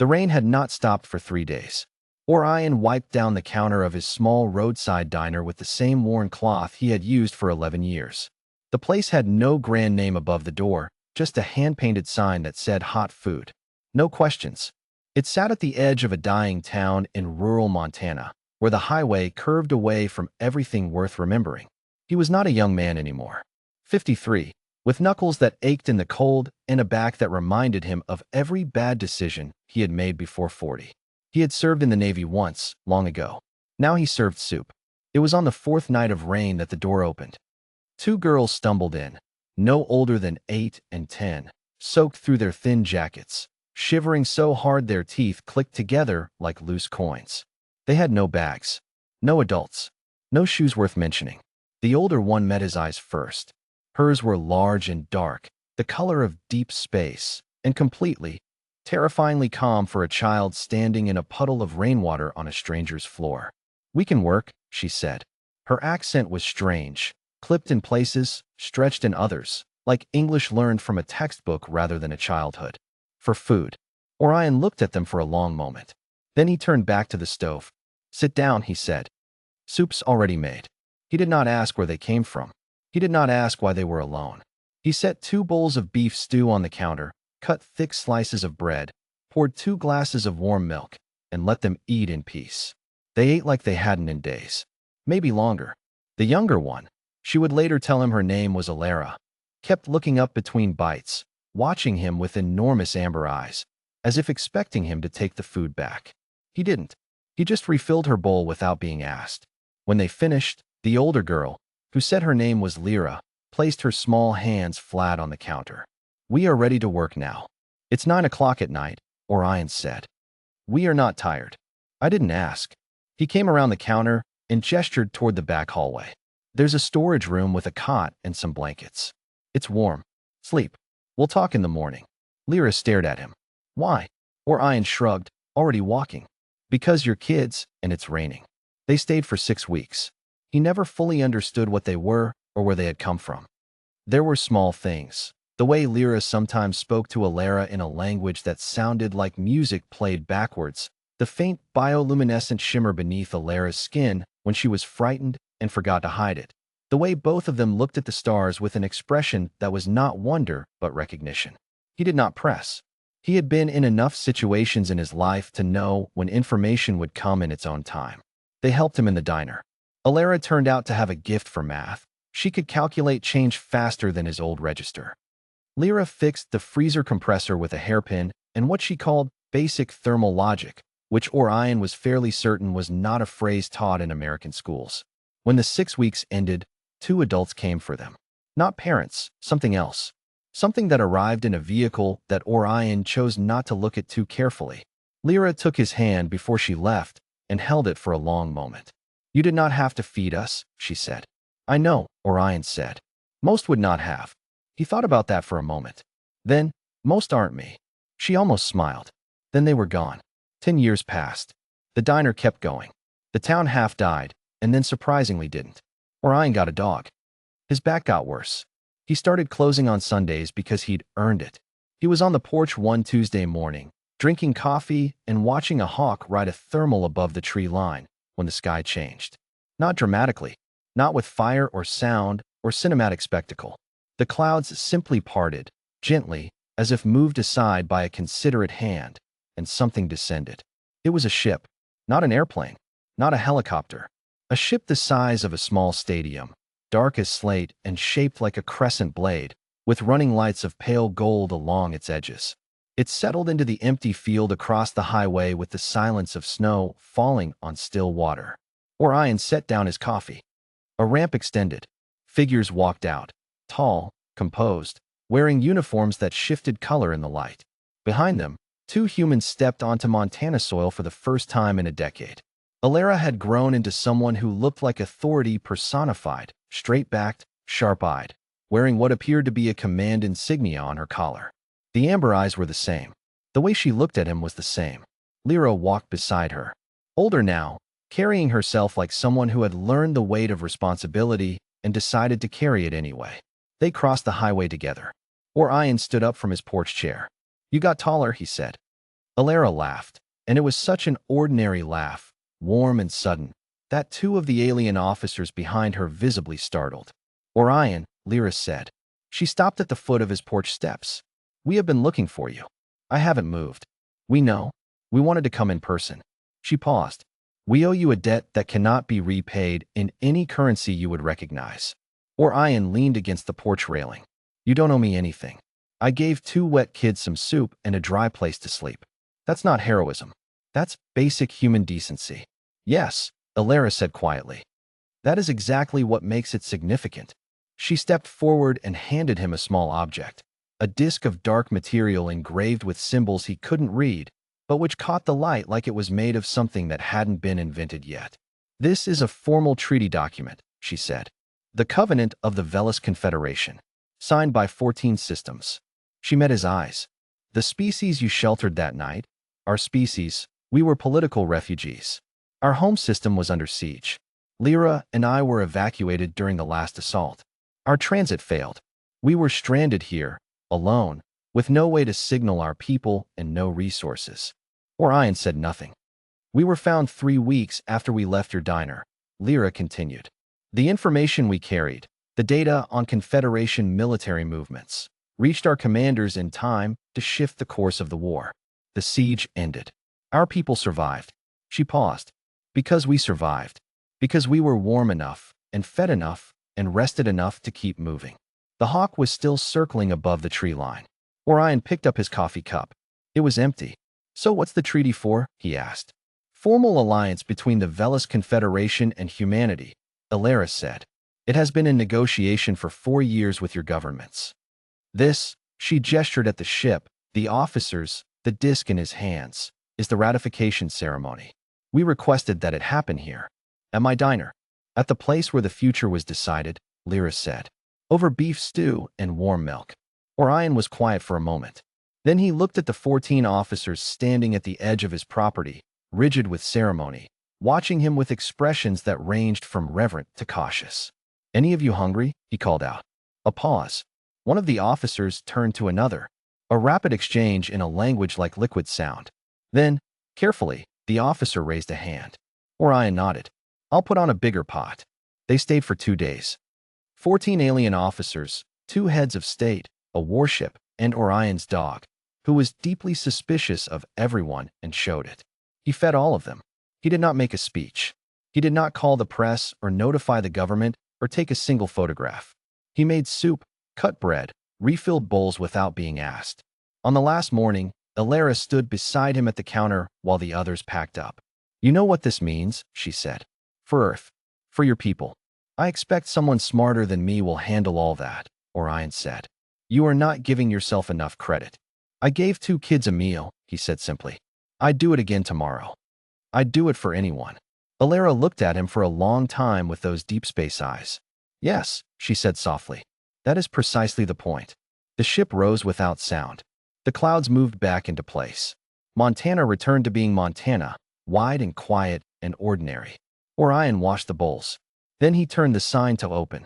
The rain had not stopped for 3 days. Orion wiped down the counter of his small roadside diner with the same worn cloth he had used for 11 years. The place had no grand name above the door, just a hand-painted sign that said hot food. No questions. It sat at the edge of a dying town in rural Montana, where the highway curved away from everything worth remembering. He was not a young man anymore. 53, with knuckles that ached in the cold and a back that reminded him of every bad decision he had made before 40. He had served in the Navy once, long ago. Now he served soup. It was on the fourth night of rain that the door opened. Two girls stumbled in, no older than 8 and 10, soaked through their thin jackets, shivering so hard their teeth clicked together like loose coins. They had no bags, no adults, no shoes worth mentioning. The older one met his eyes first. Hers were large and dark, the color of deep space, and completely, terrifyingly calm for a child standing in a puddle of rainwater on a stranger's floor. "We can work," she said. Her accent was strange, clipped in places, stretched in others, like English learned from a textbook rather than a childhood. "For food." Orion looked at them for a long moment. Then he turned back to the stove. "Sit down," he said. "Soup's already made." He did not ask where they came from. He did not ask why they were alone. He set 2 bowls of beef stew on the counter, cut thick slices of bread, poured 2 glasses of warm milk, and let them eat in peace. They ate like they hadn't in days. Maybe longer. The younger one, she would later tell him her name was Alara, kept looking up between bites, watching him with enormous amber eyes, as if expecting him to take the food back. He didn't. He just refilled her bowl without being asked. When they finished, the older girl, who said her name was Lyra, placed her small hands flat on the counter. "We are ready to work now. It's 9 o'clock at night," Orion said. "We are not tired." "I didn't ask." He came around the counter and gestured toward the back hallway. "There's a storage room with a cot and some blankets. It's warm. Sleep. We'll talk in the morning." Lyra stared at him. "Why?" Orion shrugged, already walking. "Because you're kids, and it's raining." They stayed for 6 weeks. He never fully understood what they were or where they had come from. There were small things. The way Lyra sometimes spoke to Alara in a language that sounded like music played backwards, the faint bioluminescent shimmer beneath Alara's skin when she was frightened and forgot to hide it. The way both of them looked at the stars with an expression that was not wonder but recognition. He did not press. He had been in enough situations in his life to know when information would come in its own time. They helped him in the diner. Alara turned out to have a gift for math. She could calculate change faster than his old register. Lyra fixed the freezer compressor with a hairpin and what she called basic thermal logic, which Orion was fairly certain was not a phrase taught in American schools. When the 6 weeks ended, 2 adults came for them. Not parents, something else. Something that arrived in a vehicle that Orion chose not to look at too carefully. Lyra took his hand before she left and held it for a long moment. "You did not have to feed us," she said. "I know," Orion said. "Most would not have." He thought about that for a moment. Then, "Most aren't me." She almost smiled. Then they were gone. 10 years passed. The diner kept going. The town half died, and then surprisingly didn't. Orion got a dog. His back got worse. He started closing on Sundays because he'd earned it. He was on the porch one Tuesday morning, drinking coffee and watching a hawk ride a thermal above the tree line, when the sky changed. Not dramatically, not with fire or sound or cinematic spectacle. The clouds simply parted, gently, as if moved aside by a considerate hand, and something descended. It was a ship, not an airplane, not a helicopter. A ship the size of a small stadium, dark as slate and shaped like a crescent blade, with running lights of pale gold along its edges. It settled into the empty field across the highway with the silence of snow falling on still water. Orion set down his coffee. A ramp extended. Figures walked out, tall, composed, wearing uniforms that shifted color in the light. Behind them, 2 humans stepped onto Montana soil for the first time in a decade. Alara had grown into someone who looked like authority personified, straight-backed, sharp-eyed, wearing what appeared to be a command insignia on her collar. The amber eyes were the same. The way she looked at him was the same. Lyra walked beside her. Older now, carrying herself like someone who had learned the weight of responsibility and decided to carry it anyway. They crossed the highway together. Orion stood up from his porch chair. "You got taller," he said. Alara laughed, and it was such an ordinary laugh, warm and sudden, that two of the alien officers behind her visibly startled. Orion, Lyra said. She stopped at the foot of his porch steps. We have been looking for you. I haven't moved. We know. We wanted to come in person. She paused. We owe you a debt that cannot be repaid in any currency you would recognize. Orion leaned against the porch railing. You don't owe me anything. I gave two wet kids some soup and a dry place to sleep. That's not heroism. That's basic human decency. Yes, Alara said quietly. That is exactly what makes it significant. She stepped forward and handed him a small object, a disc of dark material engraved with symbols he couldn't read, but which caught the light like it was made of something that hadn't been invented yet. This is a formal treaty document, she said. The Covenant of the Velis Confederation, signed by 14 systems. She met his eyes. The species you sheltered that night, our species, we were political refugees. Our home system was under siege. Lyra and I were evacuated during the last assault. Our transit failed. We were stranded here, alone, with no way to signal our people and no resources. Orion said nothing. We were found 3 weeks after we left your diner, Lyra continued. The information we carried, the data on Confederation military movements, reached our commanders in time to shift the course of the war. The siege ended. Our people survived. She paused. Because we survived. Because we were warm enough, and fed enough, and rested enough to keep moving. The hawk was still circling above the tree line. Orion picked up his coffee cup. It was empty. So what's the treaty for? He asked. Formal alliance between the Velis Confederation and humanity, Alara said. It has been in negotiation for 4 years with your governments. This, she gestured at the ship, the officers, the disc in his hands, is the ratification ceremony. We requested that it happen here. At my diner. At the place where the future was decided, Lyra said. Over beef stew and warm milk. Orion was quiet for a moment. Then he looked at the 14 officers standing at the edge of his property, rigid with ceremony, watching him with expressions that ranged from reverent to cautious. Any of you hungry? He called out. A pause. One of the officers turned to another. A rapid exchange in a language like liquid sound. Then, carefully, the officer raised a hand. Orion nodded. I'll put on a bigger pot. They stayed for 2 days. 14 alien officers, 2 heads of state, a warship, and Orion's dog, who was deeply suspicious of everyone and showed it. He fed all of them. He did not make a speech. He did not call the press or notify the government or take a single photograph. He made soup, cut bread, refilled bowls without being asked. On the last morning, Alara stood beside him at the counter while the others packed up. You know what this means, she said. For Earth. For your people. I expect someone smarter than me will handle all that, Orion said. You are not giving yourself enough credit. I gave 2 kids a meal, he said simply. I'd do it again tomorrow. I'd do it for anyone. Alara looked at him for a long time with those deep space eyes. Yes, she said softly. That is precisely the point. The ship rose without sound. The clouds moved back into place. Montana returned to being Montana, wide and quiet and ordinary. Orion washed the bowls. Then he turned the sign to open.